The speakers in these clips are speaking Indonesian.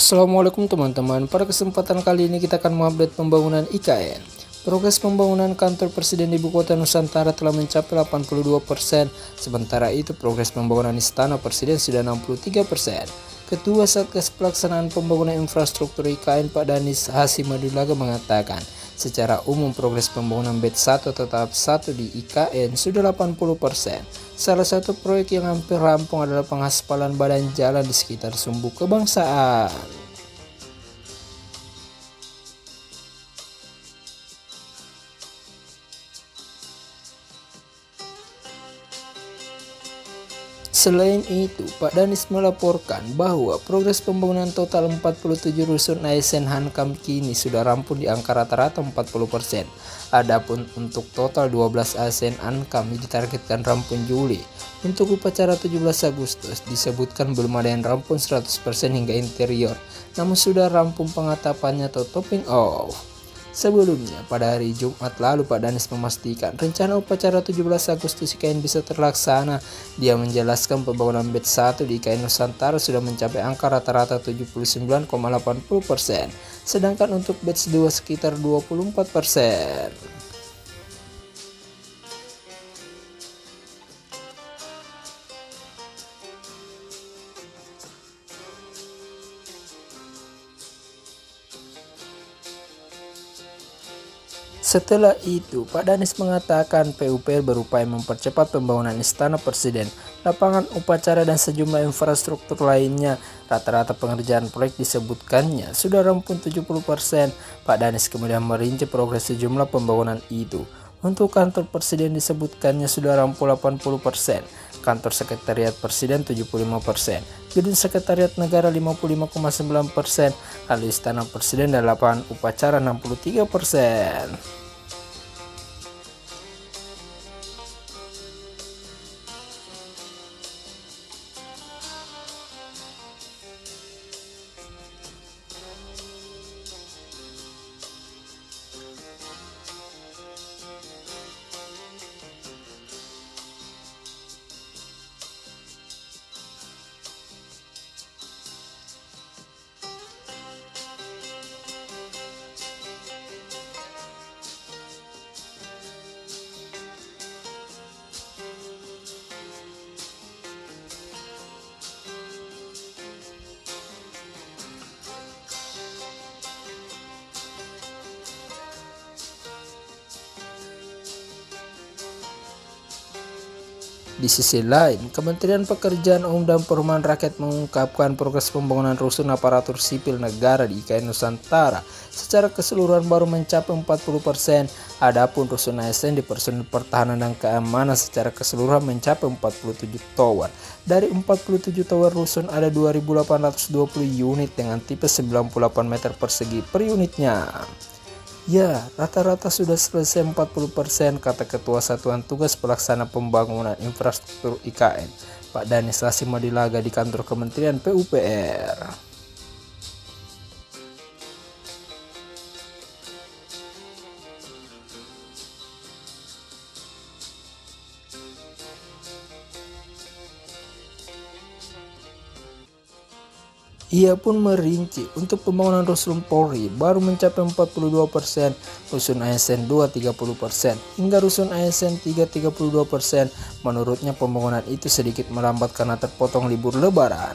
Assalamualaikum teman-teman, pada kesempatan kali ini kita akan mengupdate pembangunan IKN. Progres pembangunan kantor Presiden Ibu Kota Nusantara telah mencapai 82%, sementara itu progres pembangunan Istana Presiden sudah 63%. Ketua Satgas Pelaksanaan Pembangunan Infrastruktur IKN Pak Danis Hasim Madulaga mengatakan, secara umum progres pembangunan BED 1 atau tahap 1 di IKN sudah 80%. Salah satu proyek yang hampir rampung adalah pengaspalan badan jalan di sekitar Sumbu Kebangsaan. Selain itu, Pak Danis melaporkan bahwa progres pembangunan total 47 rusun ASN Hankam kini sudah rampung di angka rata-rata 40%. Adapun untuk total 12 ASN Hankam ditargetkan rampung Juli. Untuk upacara 17 Agustus disebutkan belum ada yang rampung 100% hingga interior, namun sudah rampung pengatapannya atau topping off. Sebelumnya, pada hari Jumat lalu Pak Danis memastikan rencana upacara 17 Agustus IKN bisa terlaksana. Dia menjelaskan pembangunan BED 1 di IKN Nusantara sudah mencapai angka rata-rata 79,80%, sedangkan untuk BED 2 sekitar 24%. Setelah itu, Pak Danis mengatakan PUPR berupaya mempercepat pembangunan Istana Presiden, lapangan upacara dan sejumlah infrastruktur lainnya. Rata-rata pengerjaan proyek disebutkannya sudah rampung 70%. Pak Danis kemudian merinci progres sejumlah pembangunan itu. Untuk kantor Presiden disebutkannya sudah rampung 80%, kantor Sekretariat Presiden 75%, gedung Sekretariat Negara 55,9%, lalu Istana Presiden dan lapangan upacara 63%. Di sisi lain, Kementerian Pekerjaan Umum dan Perumahan Rakyat mengungkapkan progres pembangunan rusun aparatur sipil negara di IKN Nusantara secara keseluruhan baru mencapai 40%. Adapun rusun ASN di personil pertahanan dan keamanan secara keseluruhan mencapai 47 tower. Dari 47 tower rusun ada 2.820 unit dengan tipe 98 meter persegi per unitnya. Ya, rata-rata sudah selesai 40%, kata Ketua Satuan Tugas Pelaksana Pembangunan Infrastruktur IKN, Pak Danis Hasim Madulaga di kantor Kementerian PUPR. Ia pun merinci untuk pembangunan rusun Polri baru mencapai 42%, rusun ASN 2 30%, hingga rusun ASN 3 32%. Menurutnya pembangunan itu sedikit melambat karena terpotong libur lebaran.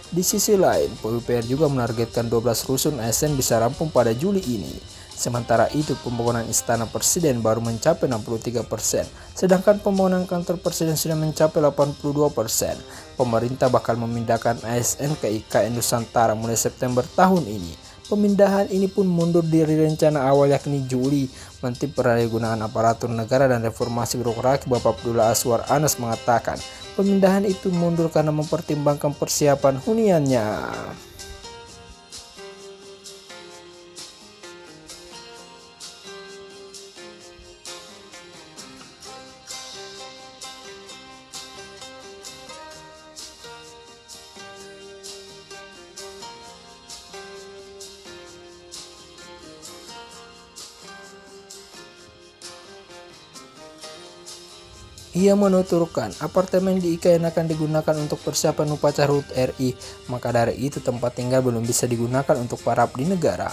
Di sisi lain, PUPR juga menargetkan 12 rusun ASN bisa rampung pada Juli ini. Sementara itu pembangunan Istana Presiden baru mencapai 63%, sedangkan pembangunan kantor Presiden sudah mencapai 82%. Pemerintah bakal memindahkan ASN ke IKN Nusantara mulai September tahun ini. Pemindahan ini pun mundur dari rencana awal yakni Juli. Menteri Perdagangan Aparatur Negara dan Reformasi Birokrasi Bapak Abdullah Azwar Anas mengatakan pemindahan itu mundur karena mempertimbangkan persiapan huniannya. Ia menuturkan apartemen di IKN akan digunakan untuk persiapan upacara HUT RI, maka dari itu tempat tinggal belum bisa digunakan untuk para abdi negara.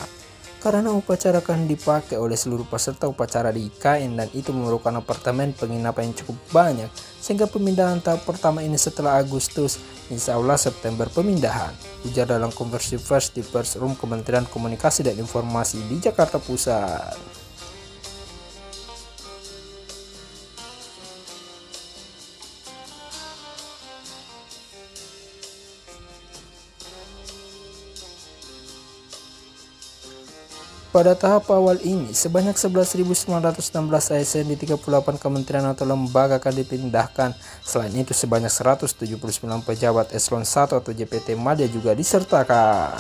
Karena upacara akan dipakai oleh seluruh peserta upacara di IKN dan itu memerlukan apartemen penginapan yang cukup banyak, sehingga pemindahan tahap pertama ini setelah Agustus, insya Allah September pemindahan, ujar dalam konversi pers di Pers Room Kementerian Komunikasi dan Informasi di Jakarta Pusat. Pada tahap awal ini, sebanyak 11.916 ASN di 38 kementerian atau lembaga akan dipindahkan. Selain itu, sebanyak 179 pejabat eselon 1 atau JPT Madya juga disertakan.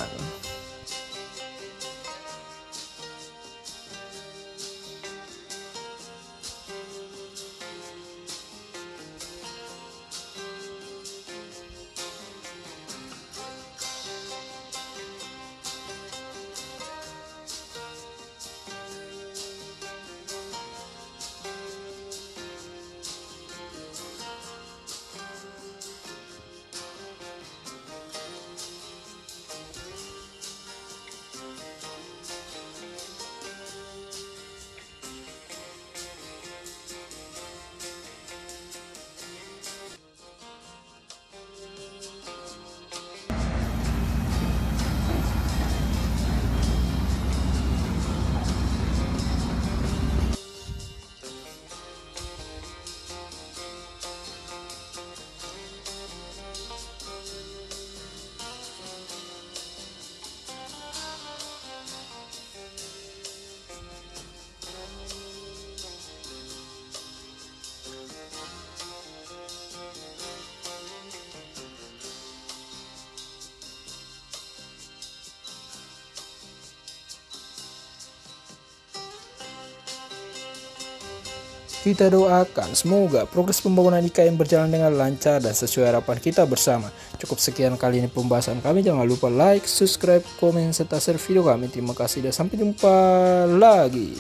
Kita doakan semoga progres pembangunan IKN berjalan dengan lancar dan sesuai harapan kita bersama. Cukup sekian kali ini pembahasan kami. Jangan lupa like, subscribe, komen, serta share video kami. Terima kasih dan sampai jumpa lagi.